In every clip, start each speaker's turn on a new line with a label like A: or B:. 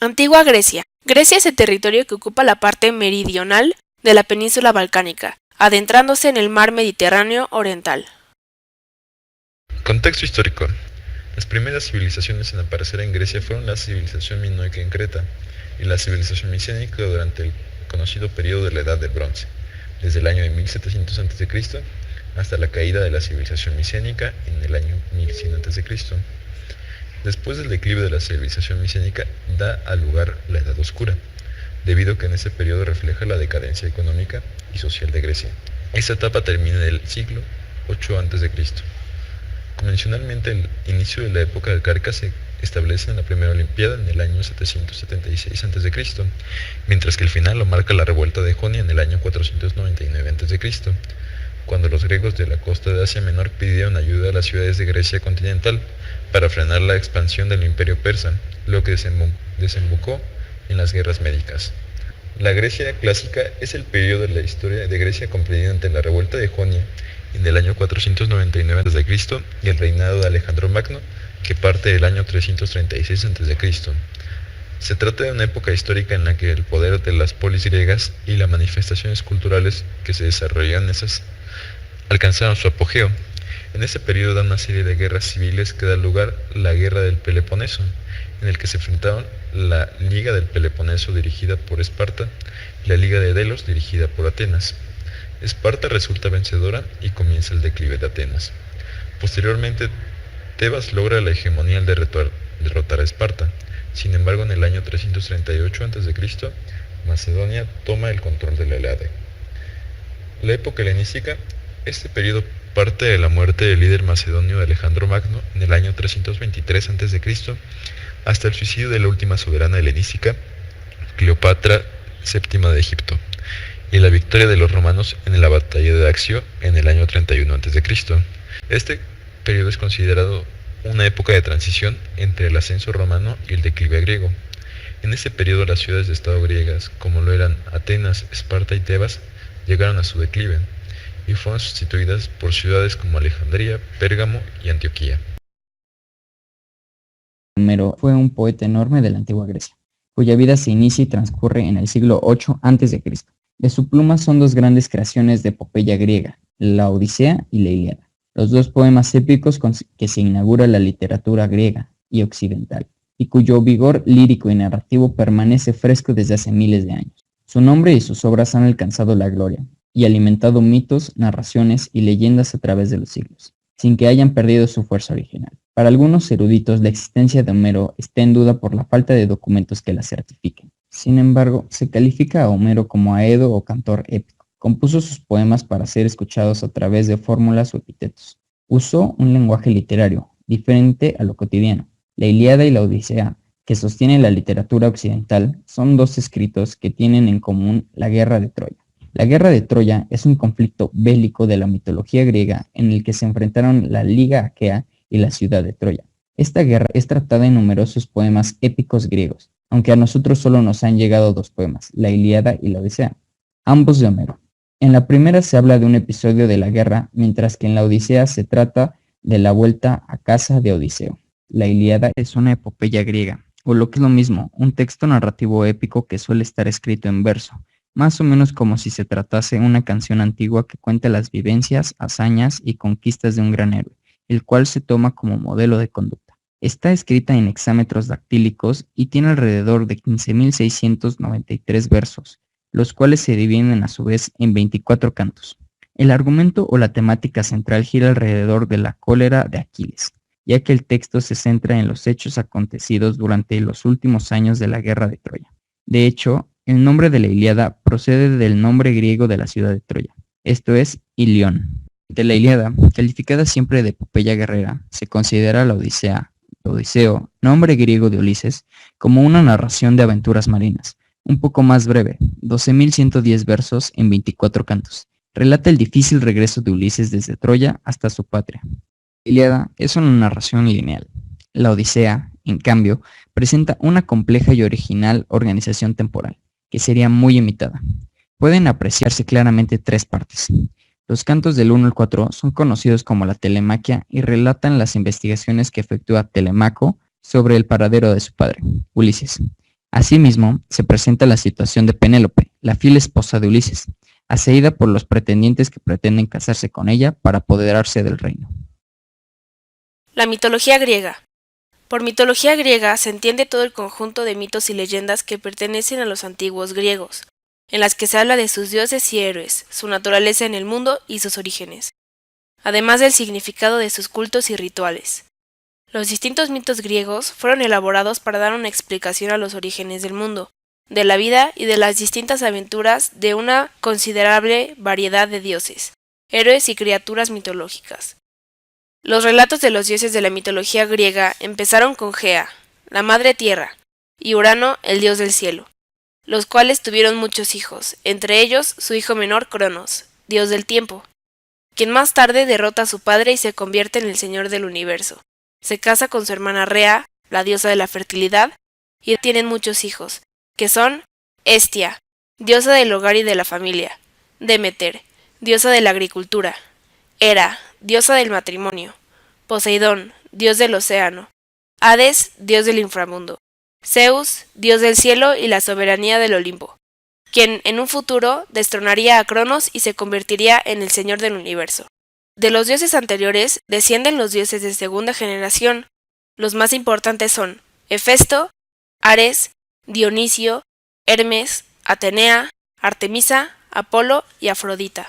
A: Antigua Grecia. Grecia es el territorio que ocupa la parte meridional de la península balcánica, adentrándose en el mar Mediterráneo oriental.
B: Contexto histórico. Las primeras civilizaciones en aparecer en Grecia fueron la civilización minoica en Creta y la civilización micénica durante el conocido periodo de la Edad del Bronce, desde el año de 1700 a.C. hasta la caída de la civilización micénica en el año 1100 a.C. Después del declive de la civilización micénica da al lugar la Edad Oscura, debido a que en ese periodo refleja la decadencia económica y social de Grecia. Esta etapa termina en el siglo VIII a.C. Convencionalmente el inicio de la época del Carca se establece en la primera Olimpiada en el año 776 a.C., mientras que el final lo marca la revuelta de Jonia en el año 499 a.C., cuando los griegos de la costa de Asia Menor pidieron ayuda a las ciudades de Grecia continental para frenar la expansión del imperio persa, lo que desembocó en las guerras médicas. La Grecia clásica es el periodo de la historia de Grecia comprendido entre la revuelta de Jonia en el año 499 a.C. y el reinado de Alejandro Magno, que parte del año 336 a.C. Se trata de una época histórica en la que el poder de las polis griegas y las manifestaciones culturales que se desarrollaron en esas alcanzaron su apogeo. En ese periodo da una serie de guerras civiles que da lugar a la Guerra del Peloponeso, en el que se enfrentaron la Liga del Peloponeso dirigida por Esparta y la Liga de Delos dirigida por Atenas. Esparta resulta vencedora y comienza el declive de Atenas. Posteriormente, Tebas logra la hegemonía al derrotar a Esparta. Sin embargo, en el año 338 a.C., Macedonia toma el control de la Helade. La época helenística. Este periodo parte de la muerte del líder macedonio Alejandro Magno en el año 323 a.C. hasta el suicidio de la última soberana helenística, Cleopatra VII de Egipto, y la victoria de los romanos en la batalla de Accio en el año 31 a.C. Este periodo es considerado una época de transición entre el ascenso romano y el declive griego. En ese periodo las ciudades de estado griegas, como lo eran Atenas, Esparta y Tebas, llegaron a su declive y fueron sustituidas por ciudades como Alejandría, Pérgamo y Antioquía.
C: Homero fue un poeta enorme de la antigua Grecia, cuya vida se inicia y transcurre en el siglo VIII a.C. De su pluma son dos grandes creaciones de epopeya griega, la Odisea y la Ilíada, los dos poemas épicos con que se inaugura la literatura griega y occidental, y cuyo vigor lírico y narrativo permanece fresco desde hace miles de años. Su nombre y sus obras han alcanzado la gloria, y alimentado mitos, narraciones y leyendas a través de los siglos, sin que hayan perdido su fuerza original. Para algunos eruditos, la existencia de Homero está en duda por la falta de documentos que la certifiquen. Sin embargo, se califica a Homero como aedo o cantor épico. Compuso sus poemas para ser escuchados a través de fórmulas o epítetos. Usó un lenguaje literario, diferente a lo cotidiano. La Ilíada y la Odisea, que sostienen la literatura occidental, son dos escritos que tienen en común la guerra de Troya. La guerra de Troya es un conflicto bélico de la mitología griega en el que se enfrentaron la Liga Aquea y la ciudad de Troya. Esta guerra es tratada en numerosos poemas épicos griegos, aunque a nosotros solo nos han llegado dos poemas, la Ilíada y la Odisea, ambos de Homero. En la primera se habla de un episodio de la guerra, mientras que en la Odisea se trata de la vuelta a casa de Odiseo. La Ilíada es una epopeya griega, o lo que es lo mismo, un texto narrativo épico que suele estar escrito en verso, más o menos como si se tratase una canción antigua que cuenta las vivencias, hazañas y conquistas de un gran héroe, el cual se toma como modelo de conducta. Está escrita en hexámetros dactílicos y tiene alrededor de 15.693 versos, los cuales se dividen a su vez en 24 cantos. El argumento o la temática central gira alrededor de la cólera de Aquiles, ya que el texto se centra en los hechos acontecidos durante los últimos años de la guerra de Troya. De hecho, el nombre de la Ilíada procede del nombre griego de la ciudad de Troya, esto es, Ilión. De la Ilíada, calificada siempre de epopeya guerrera, se considera la Odisea, Odiseo, nombre griego de Ulises, como una narración de aventuras marinas, un poco más breve, 12.110 versos en 24 cantos. Relata el difícil regreso de Ulises desde Troya hasta su patria. La Ilíada es una narración lineal. La Odisea, en cambio, presenta una compleja y original organización temporal, que sería muy imitada. Pueden apreciarse claramente tres partes. Los cantos del 1 al 4 son conocidos como la Telemaquia y relatan las investigaciones que efectúa Telemaco sobre el paradero de su padre, Ulises. Asimismo, se presenta la situación de Penélope, la fiel esposa de Ulises, aseída por los pretendientes que pretenden casarse con ella para apoderarse del reino.
A: La mitología griega. Por mitología griega se entiende todo el conjunto de mitos y leyendas que pertenecen a los antiguos griegos, en las que se habla de sus dioses y héroes, su naturaleza en el mundo y sus orígenes, además del significado de sus cultos y rituales. Los distintos mitos griegos fueron elaborados para dar una explicación a los orígenes del mundo, de la vida y de las distintas aventuras de una considerable variedad de dioses, héroes y criaturas mitológicas. Los relatos de los dioses de la mitología griega empezaron con Gea, la madre tierra, y Urano, el dios del cielo, los cuales tuvieron muchos hijos, entre ellos su hijo menor Cronos, dios del tiempo, quien más tarde derrota a su padre y se convierte en el señor del universo. Se casa con su hermana Rea, la diosa de la fertilidad, y tienen muchos hijos, que son Hestia, diosa del hogar y de la familia, Demeter, diosa de la agricultura, Hera, diosa del matrimonio, Poseidón, dios del océano, Hades, dios del inframundo, Zeus, dios del cielo y la soberanía del Olimpo, quien en un futuro destronaría a Cronos y se convertiría en el señor del universo. De los dioses anteriores descienden los dioses de segunda generación. Los más importantes son Hefesto, Ares, Dionisio, Hermes, Atenea, Artemisa, Apolo y Afrodita.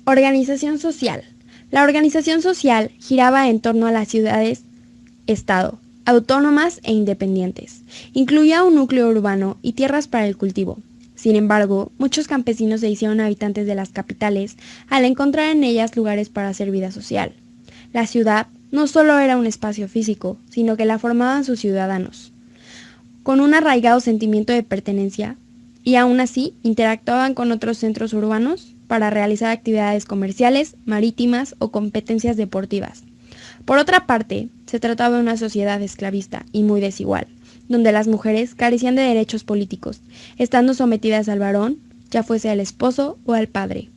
D: Organización social. La organización social giraba en torno a las ciudades-estado, autónomas e independientes. Incluía un núcleo urbano y tierras para el cultivo. Sin embargo, muchos campesinos se hicieron habitantes de las capitales al encontrar en ellas lugares para hacer vida social. La ciudad no solo era un espacio físico, sino que la formaban sus ciudadanos, con un arraigado sentimiento de pertenencia, y aún así interactuaban con otros centros urbanos para realizar actividades comerciales, marítimas o competencias deportivas. Por otra parte, se trataba de una sociedad esclavista y muy desigual, donde las mujeres carecían de derechos políticos, estando sometidas al varón, ya fuese al esposo o al padre,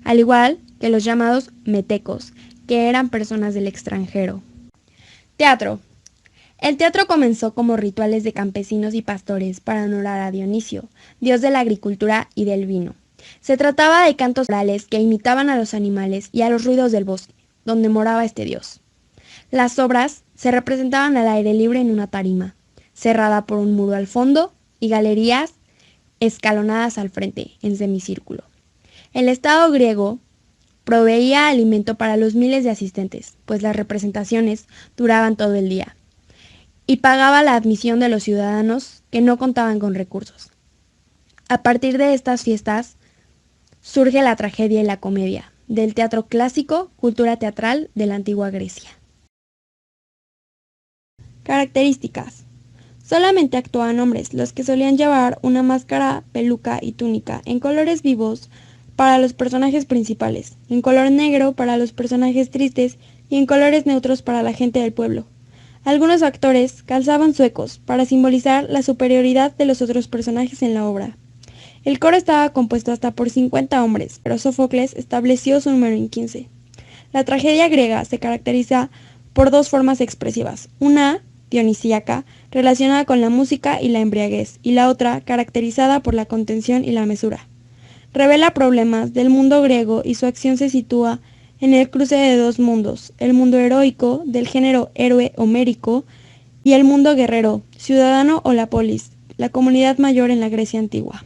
D: al igual que los llamados metecos, que eran personas del extranjero. Teatro. El teatro comenzó como rituales de campesinos y pastores para honorar a Dionisio, dios de la agricultura y del vino. Se trataba de cantos orales que imitaban a los animales y a los ruidos del bosque, donde moraba este dios. Las obras se representaban al aire libre en una tarima, cerrada por un muro al fondo y galerías escalonadas al frente, en semicírculo. El Estado griego proveía alimento para los miles de asistentes, pues las representaciones duraban todo el día, y pagaba la admisión de los ciudadanos que no contaban con recursos. A partir de estas fiestas surge la tragedia y la comedia, del teatro clásico, cultura teatral de la antigua Grecia. Características. Solamente actuaban hombres, los que solían llevar una máscara, peluca y túnica en colores vivos para los personajes principales, en color negro para los personajes tristes y en colores neutros para la gente del pueblo. Algunos actores calzaban zuecos para simbolizar la superioridad de los otros personajes en la obra. El coro estaba compuesto hasta por 50 hombres, pero Sófocles estableció su número en 15. La tragedia griega se caracteriza por dos formas expresivas, una dionisíaca, relacionada con la música y la embriaguez, y la otra caracterizada por la contención y la mesura. Revela problemas del mundo griego y su acción se sitúa en el cruce de dos mundos, el mundo heroico, del género héroe homérico, y el mundo guerrero, ciudadano o la polis, la comunidad mayor en la Grecia antigua.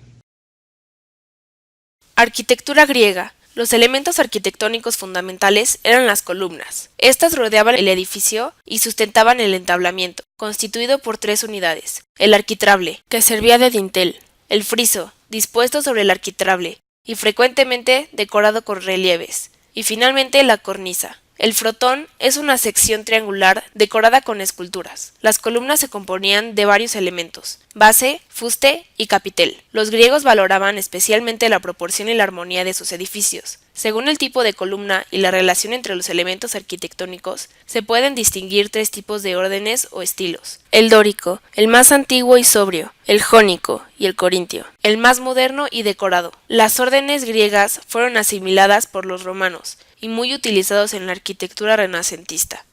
A: Arquitectura griega. Los elementos arquitectónicos fundamentales eran las columnas. Estas rodeaban el edificio y sustentaban el entablamiento, constituido por tres unidades. El arquitrable, que servía de dintel. El friso, dispuesto sobre el arquitrable, y frecuentemente decorado con relieves. Y finalmente la cornisa. El frontón es una sección triangular decorada con esculturas. Las columnas se componían de varios elementos: base, fuste y capitel. Los griegos valoraban especialmente la proporción y la armonía de sus edificios. Según el tipo de columna y la relación entre los elementos arquitectónicos, se pueden distinguir tres tipos de órdenes o estilos: el dórico, el más antiguo y sobrio; el jónico y el corintio, el más moderno y decorado. Las órdenes griegas fueron asimiladas por los romanos y muy utilizados en la arquitectura renacentista.